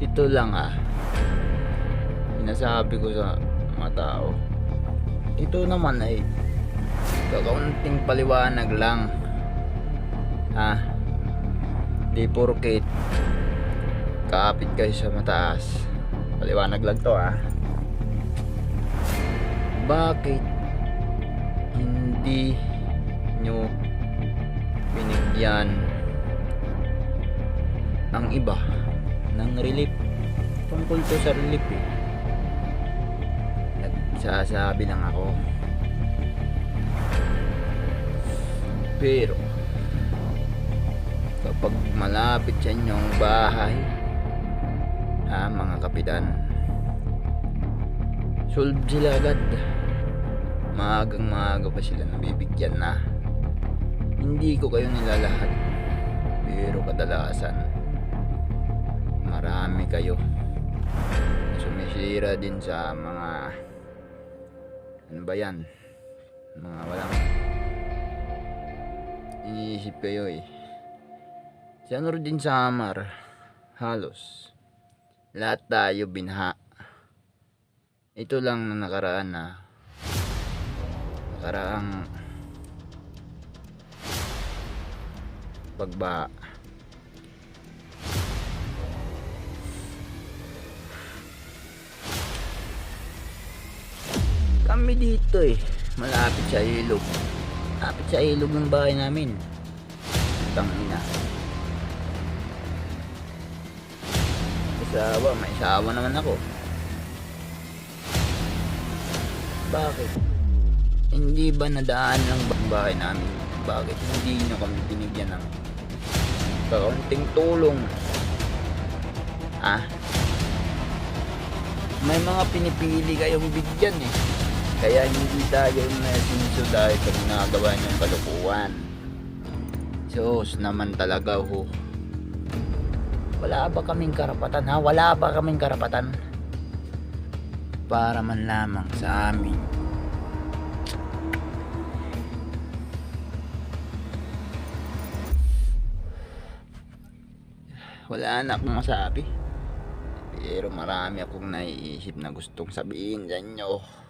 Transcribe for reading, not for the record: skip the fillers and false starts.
Ito lang sinasabi ko sa mga tao. Ito naman ay kakaunting paliwanag lang. Di porket kaapit kayo sa mataas. Paliwanag lang to Bakit hindi nyo binigyan ang iba ng relief? Tungkol to sa relief nagsasabi lang ako. Pero kapag malapit sa inyong bahay, mga kapitan, solve sila agad. Maagang maaga pa sila nabibigyan na. Hindi ko kayo nilalahat, pero kadalasan marami kayo sumisira din sa mga mga walang iniisip kayo Sa Nordin Samar, halos lahat tayo binha. Ito lang na nakaraang pagbaha. Kami dito malapit sa ilog. Malapit sa ilog ng bahay namin. Tangina. May asawa naman ako. Bakit? Hindi ba nadaan lang ba ang bahay namin? Bakit hindi nyo kami binigyan ng kaunting tulong? May mga pinipili kayong bigyan kaya hindi tayo nasinso dahil sa ginagawa niyong kalukuhan. Diyos naman talaga wala ba kaming karapatan wala ba kaming karapatan para man lamang sa amin? Wala na akong masabi, pero marami akong naiisip na gustong sabihin sa inyo.